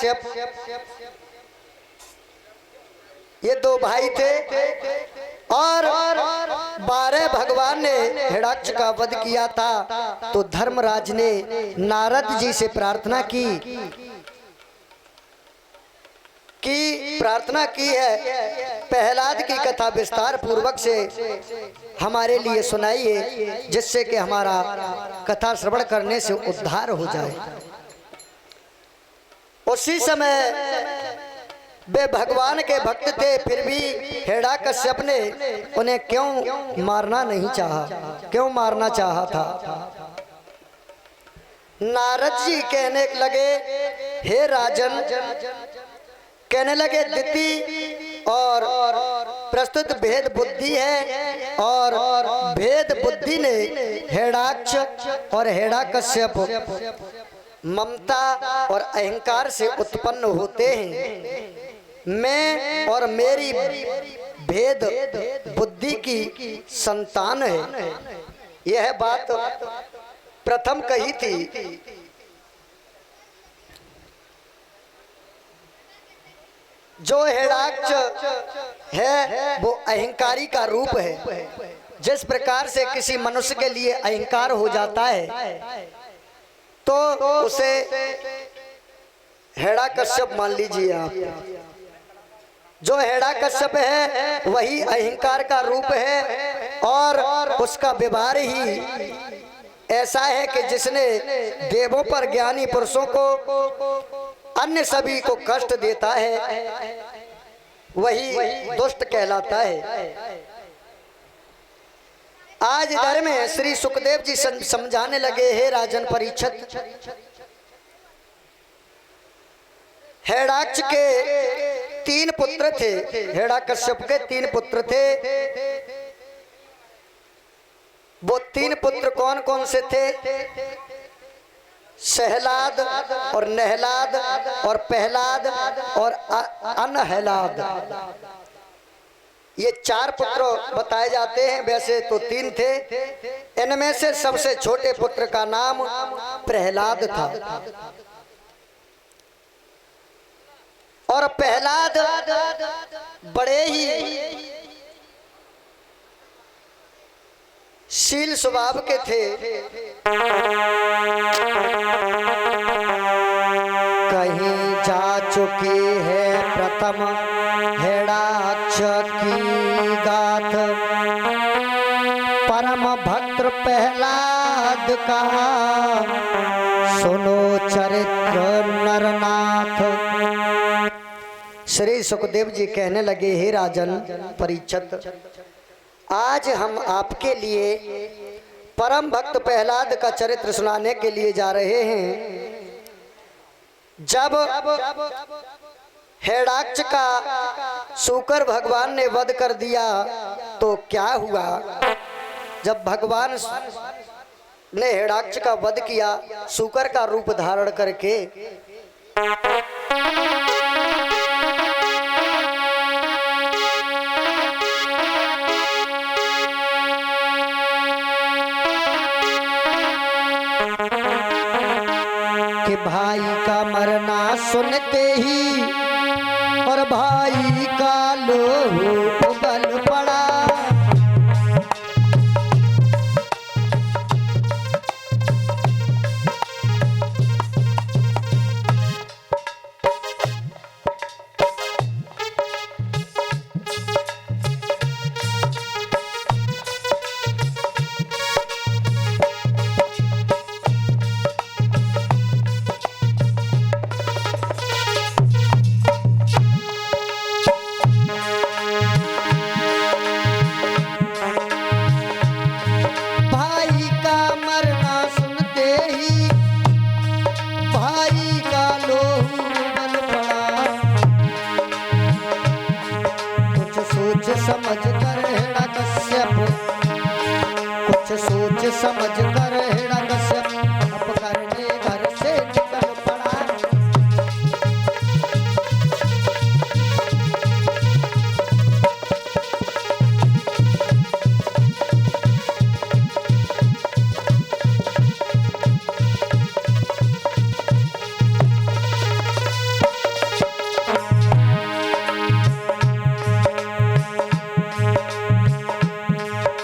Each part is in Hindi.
कश्यप ये दो भाई थे और 12 भगवान ने हिरण्याक्ष का वध किया था। तो धर्मराज ने नारद जी से प्रार्थना की है प्रहलाद की कथा विस्तार पूर्वक से हमारे लिए सुनाइए, जिससे कि हमारा कथा श्रवण करने से उद्धार हो जाए। उसी समय वे भगवान के भक्त थे, फिर भी हिरण्याकश्यप ने उन्हें क्यों मारना नहीं चाहा, क्यों मारना चाहा था। नारद जी कहने लगे, हे राजन, कहने लगे दिति और प्रस्तुत भेद बुद्धि है और भेद बुद्धि ने हिरण्याक्ष और हिरण्याकश्यप ममता और अहंकार से उत्पन्न होते हैं। मैं और मेरी भेद बुद्धि की संतान है। यह बात प्रथम कही थी। जो हिरण्याक्ष है वो अहंकारी का रूप है। जिस प्रकार से किसी मनुष्य के लिए अहंकार हो जाता है तो उसे हिरण्याकश्यप मान लीजिए आप। जो हिरण्याकश्यप है वही अहंकार का रूप है और उसका व्यवहार ही ऐसा है कि जिसने देवों पर ज्ञानी पुरुषों को अन्य सभी को कष्ट देता है वही दुष्ट कहलाता है। आज इधर में श्री सुखदेव जी समझाने लगे, हे राजन परीक्षित, हिरण्याक्ष के 3 पुत्र थे, हिरण्याकश्यप के 3 पुत्र थे। वो 3 पुत्र कौन कौन से थे? सहलाद और नहलाद और पहलाद और अनहलाद, ये 4 पुत्र बताए जाते हैं। वैसे तो 3 थे। इनमें से सबसे छोटे पुत्र का नाम प्रहलाद था और प्रहलाद बड़े ही शील स्वभाव के थे। कहीं जा चुकी है प्रथम हिरण्याक्ष की गाथ, परम भक्त प्रहलाद का सुनो चरित्र नरनाथ। श्री सुखदेव जी कहने लगे, हे राजन परीक्षित, आज हम आपके लिए परम भक्त प्रहलाद का चरित्र सुनाने के लिए जा रहे हैं। जब हिरण्याक्ष का शूकर भगवान ने वध कर दिया तो क्या हुआ? जब भगवान ने हिरण्याक्ष का वध किया शूकर का रूप धारण करके, कि भाई का मरना सुनते ही और भाई का लोहू उबल पड़ा।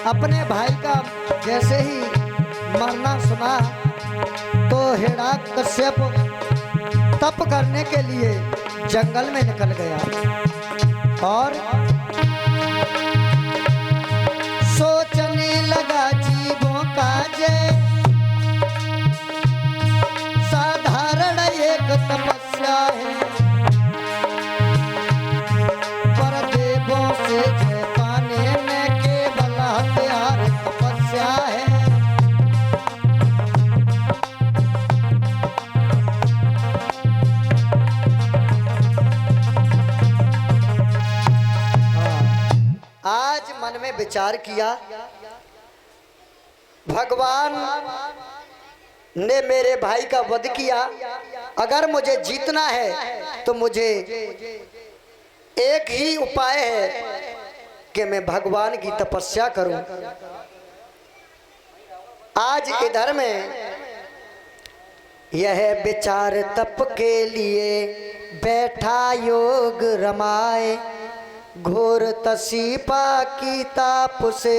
अपने भाई का जैसे ही मरना सुना तो हिरण्यकश्यप तप करने के लिए जंगल में निकल गया और सोचने लगा जीवों का जय साधारण एक तपस्या है पर देवों से जय पाने में केवल हथियार तपस्या है। आज मन में विचार किया, भगवान ने मेरे भाई का वध किया, अगर मुझे जीतना है तो मुझे एक ही उपाय है कि मैं भगवान की तपस्या करूं। आज इधर में यह विचार तप के लिए बैठा योग रमाए, घोर तसीपा की ताप से